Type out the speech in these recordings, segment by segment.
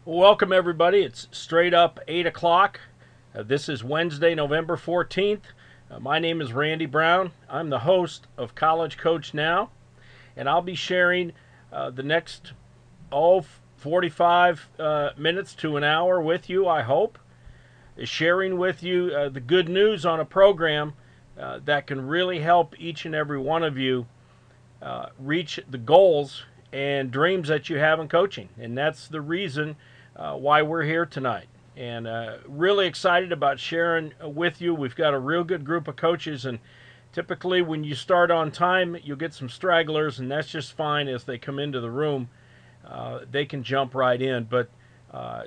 Welcome everybody. It's straight up 8 o'clock. This is Wednesday, November 14th. My name is Randy Brown. I'm the host of College Coach Now, and I'll be sharing the next 45 minutes to an hour with you, I hope, sharing with you the good news on a program that can really help each and every one of you reach the goals and dreams that you have in coaching. And that's the reason why we're here tonight. And really excited about sharing with you. We've got a real good group of coaches, and typically when you start on time, you'll get some stragglers, and that's just fine. As they come into the room, they can jump right in. But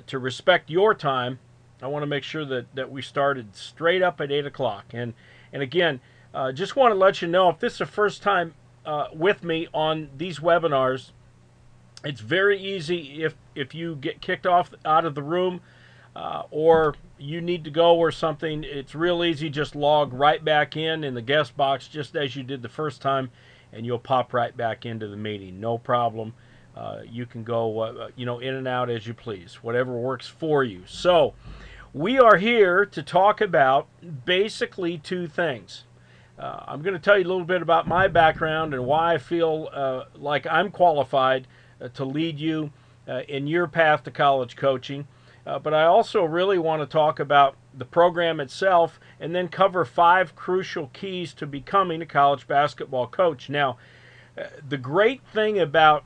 to respect your time, I want to make sure that we started straight up at 8 o'clock. And again, just want to let you know, if this is the first time with me on these webinars, it's very easy if you get kicked out of the room or you need to go or something. It's real easy. Just log right back in the guest box just as you did the first time, and you'll pop right back into the meeting. No problem. You can go in and out as you please, whatever works for you. So we are here to talk about basically two things. I'm going to tell you a little bit about my background and why I feel like I'm qualified to lead you in your path to college coaching. But I also really want to talk about the program itself and then cover 5 crucial keys to becoming a college basketball coach. Now, the great thing about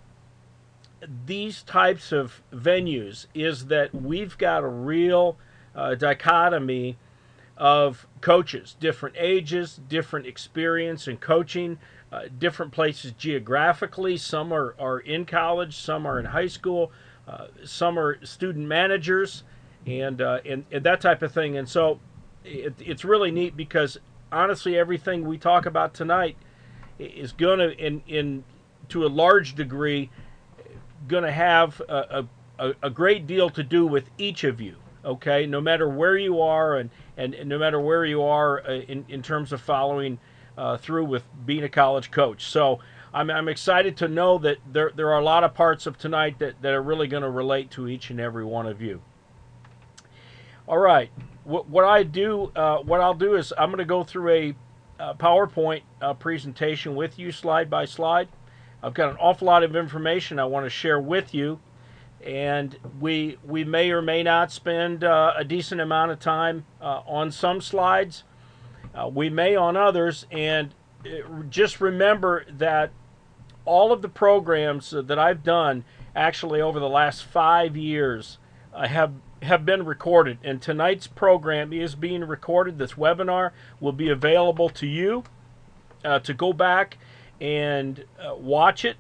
these types of venues is that we've got a real dichotomy of coaches, different ages, different experience in coaching, different places geographically. Some are in college, some are in high school, some are student managers, and that type of thing. And so it's really neat because honestly, everything we talk about tonight is going to, to a large degree, going to have a great deal to do with each of you. Okay, no matter where you are, and no matter where you are in terms of following through with being a college coach. So I'm excited to know that there are a lot of parts of tonight that are really going to relate to each and every one of you. All right, what I'll do is I'm going to go through a PowerPoint presentation with you, slide by slide. I've got an awful lot of information I want to share with you, and we may or may not spend a decent amount of time on some slides. We may on others, and just remember that all of the programs that I've done actually over the last 5 years have been recorded, and tonight's program is being recorded. This webinar will be available to you to go back and watch it.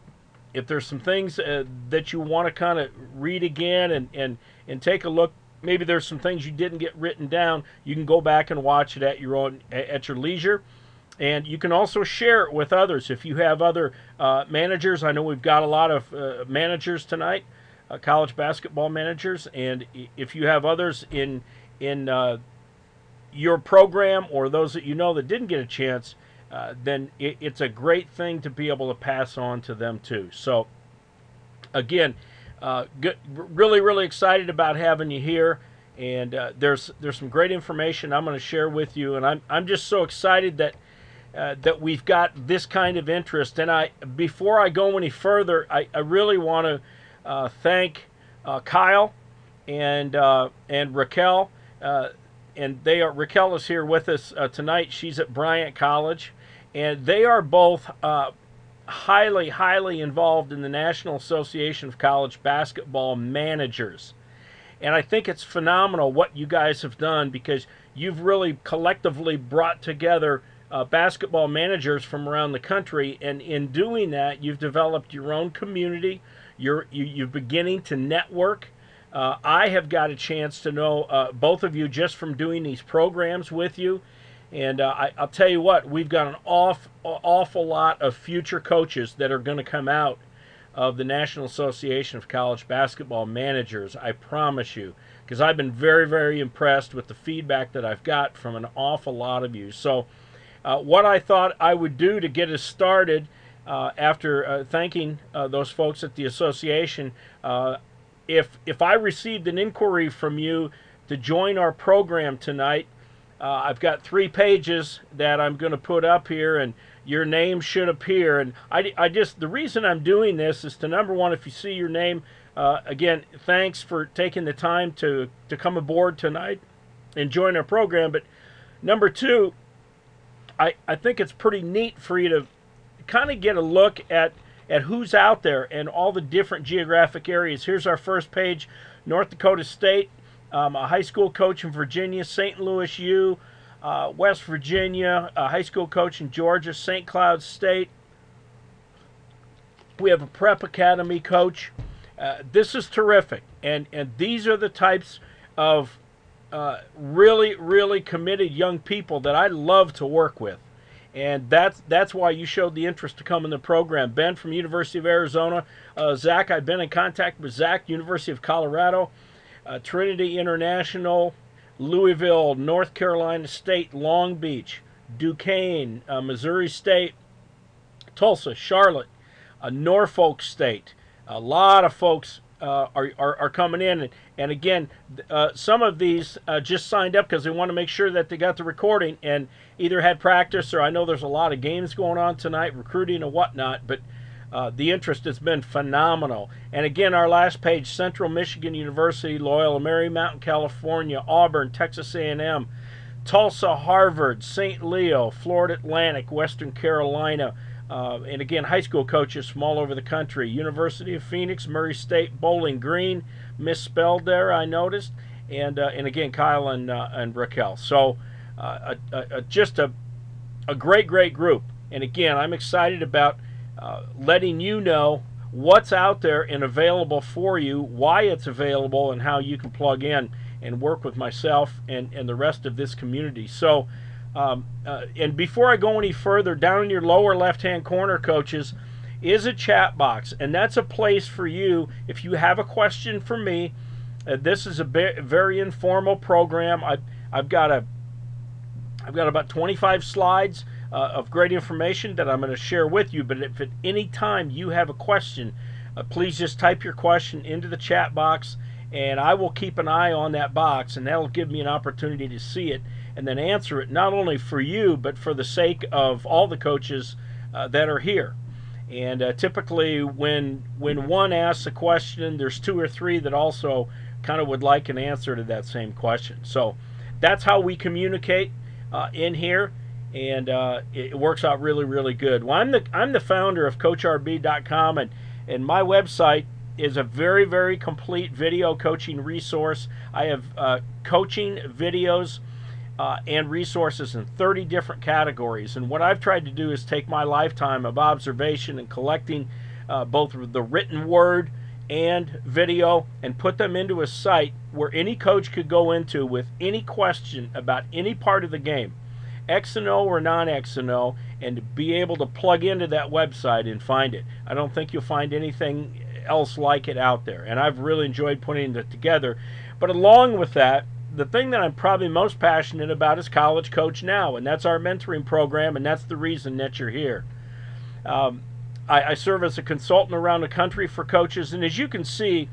If there's some things that you want to kind of read again and take a look, maybe there's some things you didn't get written down, you can go back and watch it at your leisure. And you can also share it with others. If you have other managers, I know we've got a lot of managers tonight, college basketball managers, and if you have others in your program or those that you know that didn't get a chance, then it's a great thing to be able to pass on to them too. So again, really excited about having you here, and there's some great information I'm going to share with you, and I'm just so excited that we've got this kind of interest. And before I go any further, I really want to thank Kyle and Raquel. And Raquel is here with us tonight. She's at Bryant College, and they are both highly involved in the National Association of College Basketball Managers. And I think it's phenomenal what you guys have done, because you've really collectively brought together basketball managers from around the country, and in doing that, you've developed your own community. You're beginning to network. I have got a chance to know both of you just from doing these programs with you. And I'll tell you what, we've got an awful lot of future coaches that are going to come out of the National Association of College Basketball Managers, I promise you, because I've been very impressed with the feedback that I've got from an awful lot of you. So what I thought I would do to get us started, after thanking those folks at the association, if I received an inquiry from you to join our program tonight, I've got 3 pages that I'm going to put up here, and your name should appear. And I just, the reason I'm doing this is to, number one, if you see your name, again, thanks for taking the time to come aboard tonight and join our program. But number two, I think it's pretty neat for you to kind of get a look at who's out there and all the different geographic areas. Here's our first page: North Dakota State, a high school coach in Virginia; St. Louis U, West Virginia, a high school coach in Georgia; St. Cloud State. We have a prep academy coach. This is terrific, and these are the types of really committed young people that I love to work with. And that's why you showed the interest to come in the program. Ben from University of Arizona. Zach, I've been in contact with Zach, University of Colorado, Trinity International, Louisville, North Carolina State, Long Beach, Duquesne, Missouri State, Tulsa, Charlotte, Norfolk State. A lot of folks are coming in, and again, some of these just signed up because they want to make sure that they got the recording and either had practice, or I know there's a lot of games going on tonight, recruiting and whatnot, but the interest has been phenomenal. And again, our last page: Central Michigan University, Loyola Marymount, California, Auburn, Texas A&M, Tulsa, Harvard, St. Leo, Florida Atlantic, Western Carolina. And again, high school coaches from all over the country: University of Phoenix, Murray State, Bowling Green, misspelled there, I noticed, and again, Kyle and Raquel. So just a great group. And again, I'm excited about letting you know what's out there and available for you, why it's available, and how you can plug in and work with myself and the rest of this community. So. And before I go any further, down in your lower left-hand corner, coaches, is a chat box, and that's a place for you if you have a question for me. This is a very informal program. I've got about 25 slides of great information that I'm going to share with you. But if at any time you have a question, please just type your question into the chat box, and I will keep an eye on that box, and that'll give me an opportunity to see it and then answer it, not only for you, but for the sake of all the coaches that are here. And typically when one asks a question, there's 2 or 3 that also kind of would like an answer to that same question. So that's how we communicate in here, and it works out really good. Well, I'm the founder of CoachRB.com, and my website is a very complete video coaching resource. I have coaching videos and resources in 30 different categories. And what I've tried to do is take my lifetime of observation and collecting both the written word and video and put them into a site where any coach could go into with any question about any part of the game, X and O or non-X and O, and be able to plug into that website and find it. I don't think you'll find anything else like it out there, and I've really enjoyed putting it together. But along with that, the thing that I'm probably most passionate about is College Coach Now, and that's our mentoring program, and that's the reason that you're here. I serve as a consultant around the country for coaches, and as you can see,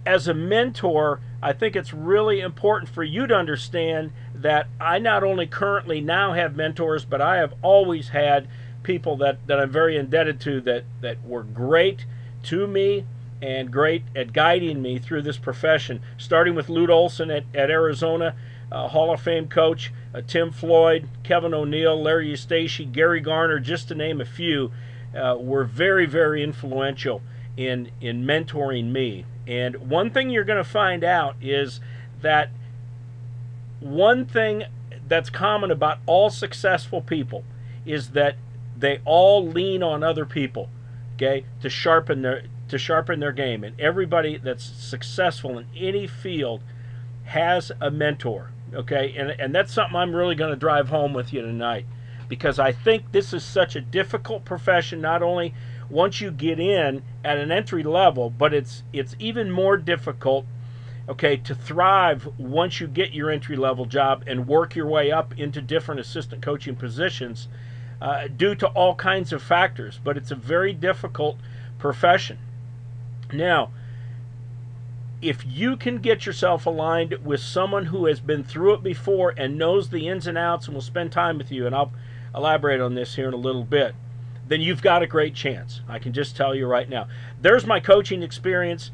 as a mentor, I think it's really important for you to understand that I not only currently now have mentors, but I have always had people that I'm very indebted to that were great to me and great at guiding me through this profession, starting with Lute Olson at Arizona, Hall of Fame coach, Tim Floyd, Kevin O'Neill, Larry Eustace, Gary Garner, just to name a few, were very influential in mentoring me. And one thing you're going to find out is that one thing that's common about all successful people is that they all lean on other people, okay, to sharpen their game. And everybody that's successful in any field has a mentor, okay? And that's something I'm really going to drive home with you tonight, because I think this is such a difficult profession, not only once you get in at an entry level, but it's even more difficult, okay, to thrive once you get your entry level job and work your way up into different assistant coaching positions due to all kinds of factors. But it's a very difficult profession. Now, if you can get yourself aligned with someone who has been through it before and knows the ins and outs and will spend time with you, and I'll elaborate on this here in a little bit, then you've got a great chance. I can just tell you right now. There's my coaching experience.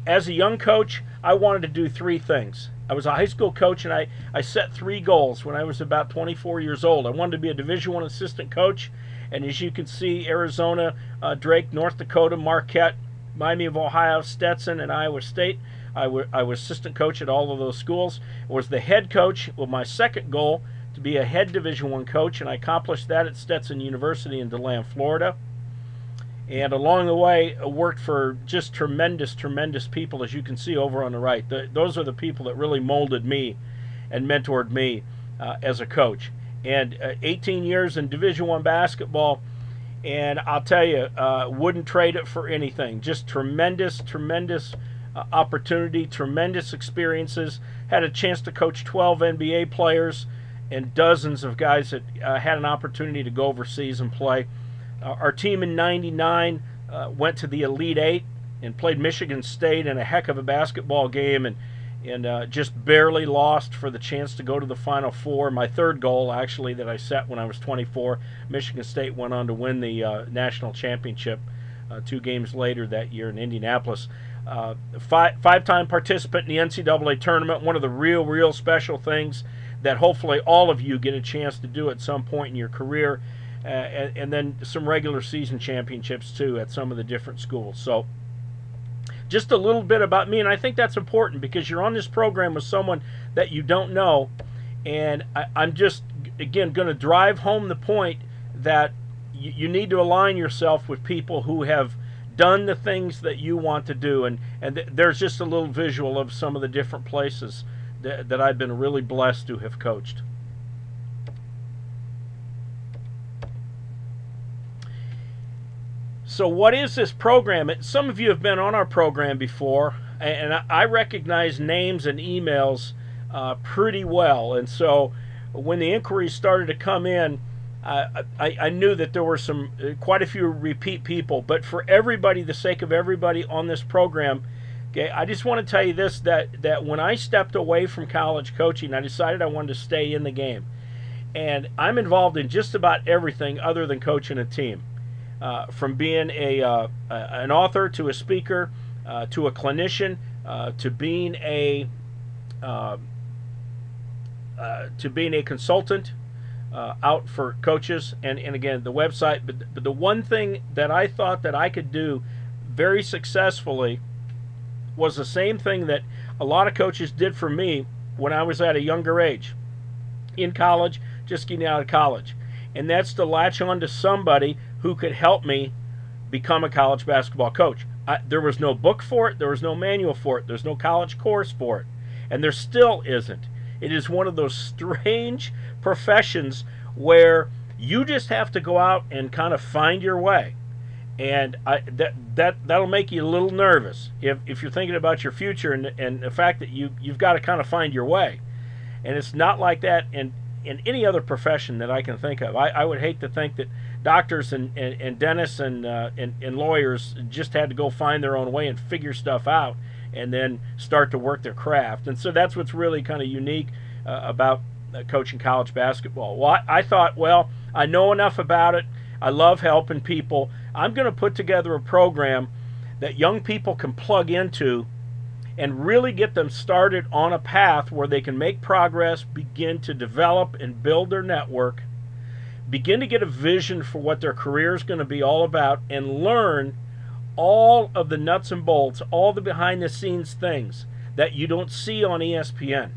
As a young coach, I wanted to do three things. I was a high school coach, and I set three goals when I was about 24 years old. I wanted to be a Division I assistant coach, and as you can see, Arizona, Drake, North Dakota, Marquette, Miami of Ohio, Stetson, and Iowa State. I was assistant coach at all of those schools. I was the head coach with my second goal to be a head Division I coach, and I accomplished that at Stetson University in DeLand, Florida. And along the way, I worked for just tremendous, tremendous people, as you can see over on the right. Those are the people that really molded me and mentored me as a coach. And 18 years in Division I basketball, and I'll tell you, wouldn't trade it for anything. Just tremendous, tremendous opportunity, tremendous experiences. Had a chance to coach 12 NBA players and dozens of guys that had an opportunity to go overseas and play. Our team in '99 went to the Elite Eight and played Michigan State in a heck of a basketball game, and just barely lost for the chance to go to the Final Four. My third goal, actually, that I set when I was 24. Michigan State went on to win the national championship 2 games later that year in Indianapolis. Five-time participant in the NCAA tournament, one of the real special things that hopefully all of you get a chance to do at some point in your career. And then some regular season championships too at some of the different schools. So just a little bit about me, and I think that's important because you're on this program with someone that you don't know, and I'm just, again, going to drive home the point that you need to align yourself with people who have done the things that you want to do, and there's just a little visual of some of the different places that I've been really blessed to have coached. So what is this program? Some of you have been on our program before, and I recognize names and emails pretty well. And so when the inquiries started to come in, I knew that there were quite a few repeat people. But for everybody, the sake of everybody on this program, okay, I just want to tell you this, that when I stepped away from college coaching, I decided I wanted to stay in the game. And I'm involved in just about everything other than coaching a team. From being an author to a speaker to a clinician to being a consultant out for coaches and again the website. But the one thing that I thought that I could do very successfully was the same thing that a lot of coaches did for me when I was at a younger age in college, just getting out of college, and that's to latch on to somebody who could help me become a college basketball coach. There was no book for it. There was no manual for it. There's no college course for it. And there still isn't. It is one of those strange professions where you just have to go out and kind of find your way. And that'll make you a little nervous if you're thinking about your future and the fact that you've got to kind of find your way. And it's not like that in any other profession that I can think of. I would hate to think that doctors and dentists and lawyers just had to go find their own way and figure stuff out and then start to work their craft. And so that's what's really kind of unique about coaching college basketball. Well, I thought, well, I know enough about it. I love helping people. I'm going to put together a program that young people can plug into and really get them started on a path where they can make progress, begin to develop and build their network, begin to get a vision for what their career is going to be all about, and learn all of the nuts and bolts, all the behind-the-scenes things that you don't see on ESPN.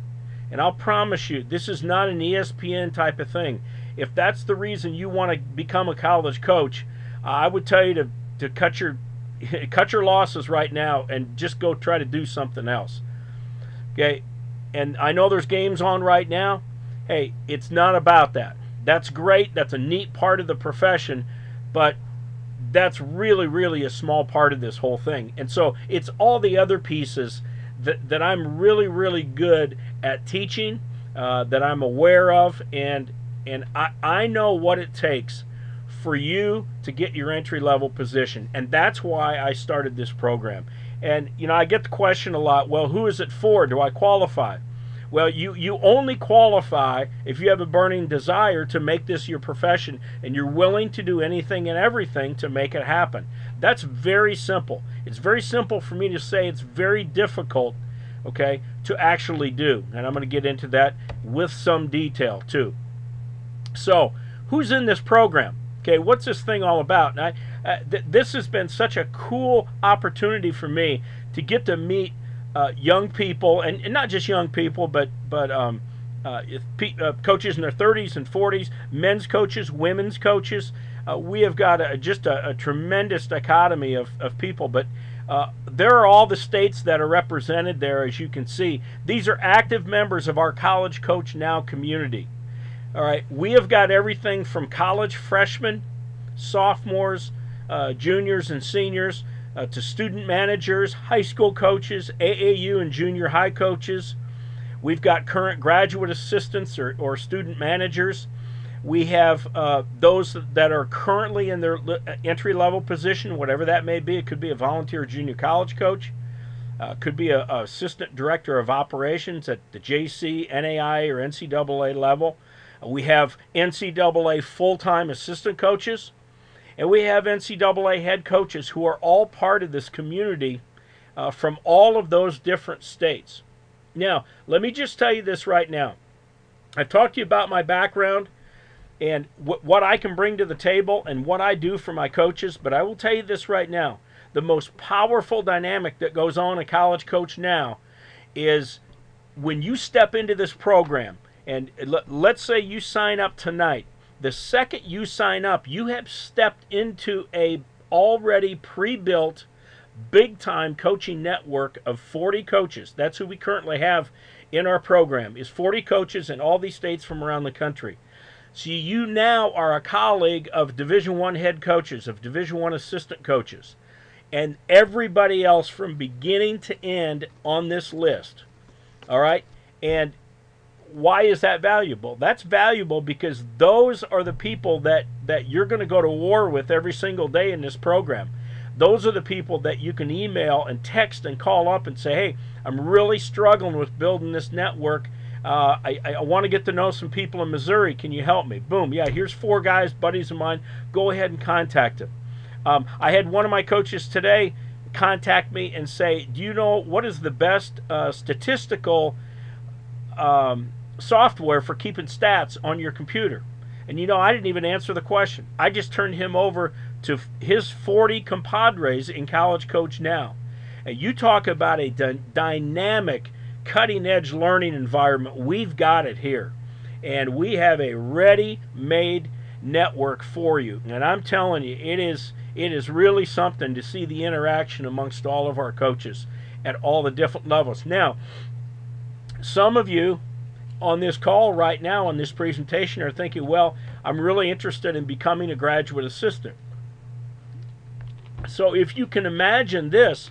And I'll promise you, this is not an ESPN type of thing. If that's the reason you want to become a college coach, I would tell you to cut your losses right now and just go try to do something else. Okay? And I know there's games on right now. Hey, it's not about that. That's great. That's a neat part of the profession, but that's really a small part of this whole thing. And so it's all the other pieces that I'm really good at teaching, that I'm aware of, and I know what it takes for you to get your entry-level position. And that's why I started this program. And, you know, I get the question a lot, well, who is it for? Do I qualify? Well, you only qualify if you have a burning desire to make this your profession and you're willing to do anything and everything to make it happen. That's very simple. It's very simple for me to say. It's very difficult, okay, to actually do. And I'm going to get into that with some detail too. So, who's in this program? Okay, what's this thing all about? And this has been such a cool opportunity for me to get to meet young people, and not just young people, but coaches in their 30s and 40s, men's coaches, women's coaches. We have got just a tremendous dichotomy of people, but there are all the states that are represented there, as you can see. These are active members of our College Coach Now community. All right, we have got everything from college freshmen, sophomores, juniors and seniors, to student managers, high school coaches, AAU and junior high coaches. We've got current graduate assistants or student managers. We have those that are currently in their entry-level position, whatever that may be. It could be a volunteer junior college coach. Could be an assistant director of operations at the JC, NAI, or NCAA level. We have NCAA full-time assistant coaches. And we have NCAA head coaches who are all part of this community from all of those different states. Now, let me just tell you this right now. I've talked to you about my background and what I can bring to the table and what I do for my coaches, but I will tell you this right now. The most powerful dynamic that goes on in College Coach Now is when you step into this program, and let's say you sign up tonight. The second you sign up, you have stepped into a already pre-built, big-time coaching network of 40 coaches. That's who we currently have in our program, is 40 coaches in all these states from around the country. So you now are a colleague of Division I head coaches, of Division I assistant coaches, and everybody else from beginning to end on this list. All right? And why is that valuable? That's valuable because those are the people that you're going to go to war with every single day in this program. Those are the people that you can email and text and call up and say, hey, I'm really struggling with building this network. I want to get to know some people in Missouri. Can you help me? Boom. Yeah, here's 4 guys, buddies of mine. Go ahead and contact them. I had one of my coaches today contact me and say, do you know what is the best statistical software for keeping stats on your computer? And you know, I didn't even answer the question. I just turned him over to his 40 compadres in College Coach Now. And you talk about a dynamic, cutting-edge learning environment. We've got it here. And we have a ready-made network for you. And I'm telling you, it is really something to see the interaction amongst all of our coaches at all the different levels. Now, some of you on this call right now on this presentation are thinking, well, I'm really interested in becoming a graduate assistant. So if you can imagine this,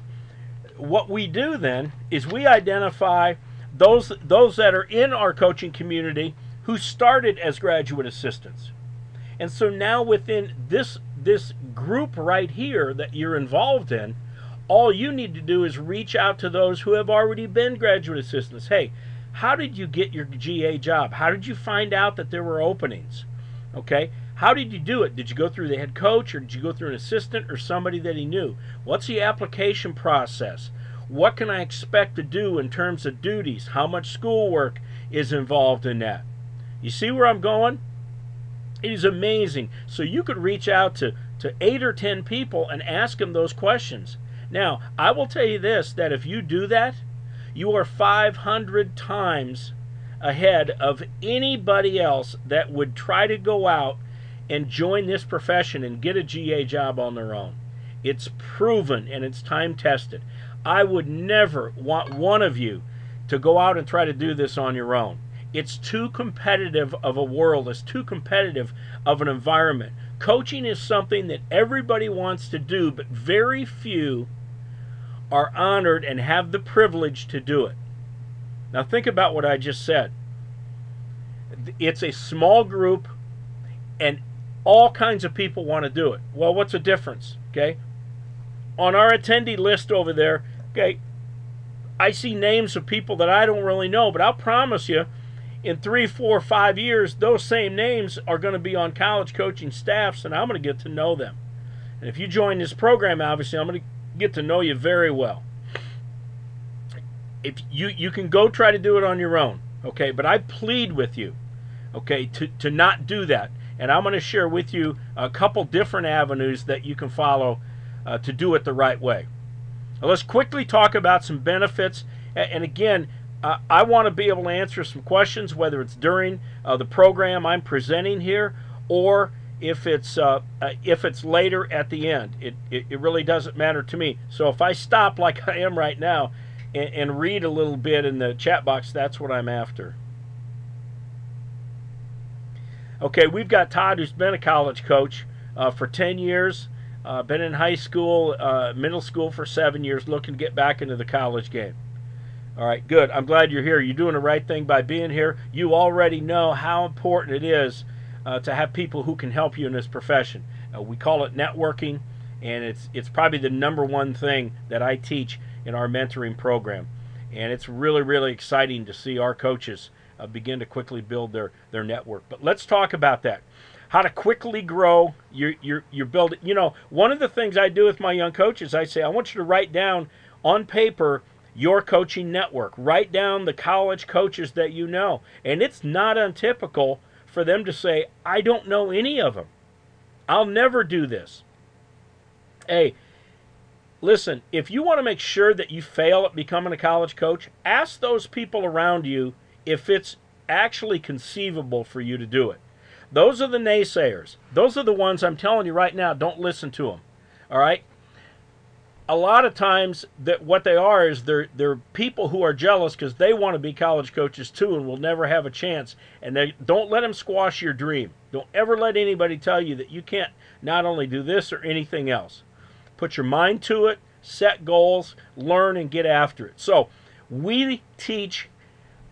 what we do then is we identify those that are in our coaching community who started as graduate assistants. And so now within this group right here that you're involved in, all you need to do is reach out to those who have already been graduate assistants. Hey, how did you get your GA job? How did you find out that there were openings? Okay, how did you do it? Did you go through the head coach, or did you go through an assistant or somebody that he knew? What's the application process? What can I expect to do in terms of duties? How much schoolwork is involved in that? You see where I'm going? It is amazing. So you could reach out to 8 or 10 people and ask them those questions. Now, I will tell you this, that if you do that, you are 500 times ahead of anybody else that would try to go out and join this profession and get a GA job on their own. It's proven and it's time tested. I would never want one of you to go out and try to do this on your own. It's too competitive of a world. It's too competitive of an environment. Coaching is something that everybody wants to do, but very few are honored and have the privilege to do it. Now think about what I just said. It's a small group and all kinds of people want to do it. Well, what's the difference? Okay, on our attendee list over there, Okay, I see names of people that I don't really know, but I'll promise you, in 3, 4, 5 years, those same names are going to be on college coaching staffs, and I'm going to get to know them. And if you join this program, obviously, I'm going to get to know you very well. If you can go try to do it on your own, okay? But I plead with you, okay, to not do that. And I'm going to share with you a couple different avenues that you can follow to do it the right way. Now, let's quickly talk about some benefits. And again, I want to be able to answer some questions, whether it's during the program I'm presenting here, or if it's later at the end. It really doesn't matter to me. So if I stop like I am right now and read a little bit in the chat box, that's what I'm after. Okay, we've got Todd, who's been a college coach for 10 years, been in high school, middle school for 7 years, looking to get back into the college game. All right, good. I'm glad you're here. You're doing the right thing by being here. You already know how important it is to have people who can help you in this profession. We call it networking, and it's probably the #1 thing that I teach in our mentoring program. And it's really, really exciting to see our coaches begin to quickly build their network. But let's talk about that. How to quickly grow your building. You know, one of the things I do with my young coaches, I say, I want you to write down on paper your coaching network. Write down the college coaches that you know. And it's not untypical for them to say, I don't know any of them. I'll never do this. Hey, listen, if you want to make sure that you fail at becoming a college coach, ask those people around you if it's actually conceivable for you to do it. Those are the naysayers. Those are the ones I'm telling you right now, don't listen to them. All right? A lot of times that what they are is they're people who are jealous because they want to be college coaches too and will never have a chance. And they don't let them squash your dream. Don't ever let anybody tell you that you can't not only do this or anything else. Put your mind to it, set goals, learn, and get after it. So we teach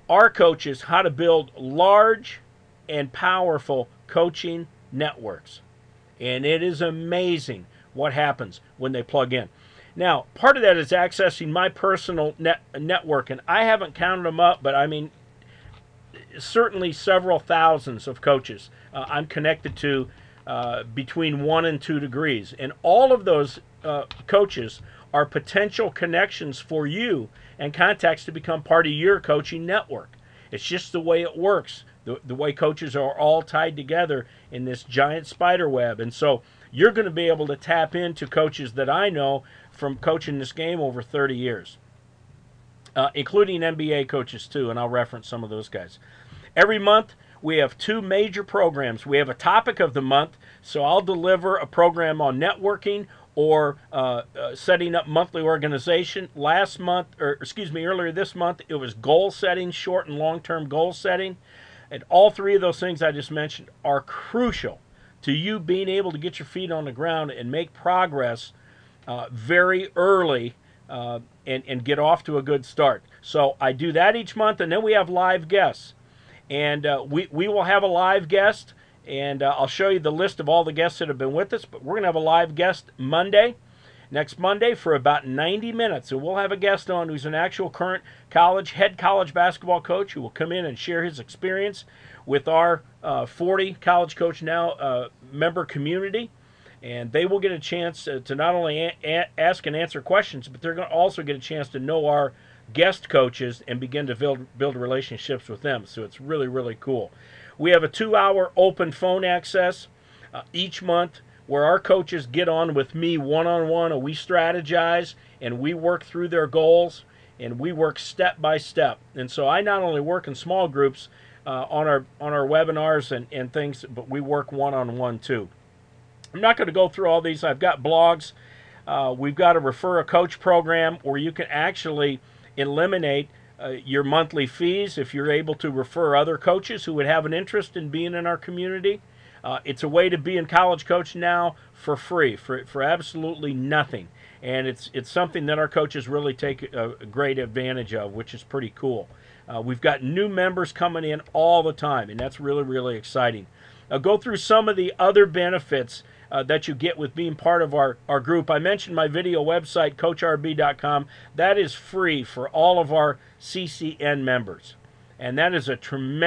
our coaches how to build large and powerful coaching networks. And it is amazing what happens when they plug in. Now, part of that is accessing my personal network, and I haven't counted them up, but I mean, certainly several thousands of coaches I'm connected to between 1 and 2 degrees. And all of those coaches are potential connections for you and contacts to become part of your coaching network. It's just the way it works, the way coaches are all tied together in this giant spider web. And so you're going to be able to tap into coaches that I know from coaching this game over 30 years, including NBA coaches too, and I'll reference some of those guys. Every month, we have 2 major programs. We have a topic of the month, so I'll deliver a program on networking or setting up monthly organization. Earlier this month, it was goal setting, short and long-term goal setting. And all 3 of those things I just mentioned are crucial to you being able to get your feet on the ground and make progress very early and get off to a good start. So I do that each month, and then we have live guests. And we will have a live guest, and I'll show you the list of all the guests that have been with us, but we're going to have a live guest next Monday for about 90 minutes. And we'll have a guest on who's an actual current head college basketball coach who will come in and share his experience with our 40 College Coach Now member community. And they will get a chance to not only ask and answer questions, but they're going to also get a chance to know our guest coaches and begin to build relationships with them. So it's really, really cool. We have a 2-hour open phone access each month where our coaches get on with me one-on-one, and we strategize and we work through their goals and we work step by step. And so I not only work in small groups on our webinars and things, but we work one-on-one too. I'm not going to go through all these. I've got blogs. We've got a Refer a Coach program where you can actually eliminate your monthly fees if you're able to refer other coaches who would have an interest in being in our community. It's a way to be in College Coach Now for free, for absolutely nothing. And it's something that our coaches really take a great advantage of, which is pretty cool. We've got new members coming in all the time, and that's really, really exciting. I'll go through some of the other benefits that you get with being part of our group. I mentioned my video website, CoachRB.com. That is free for all of our CCN members. And that is a tremendous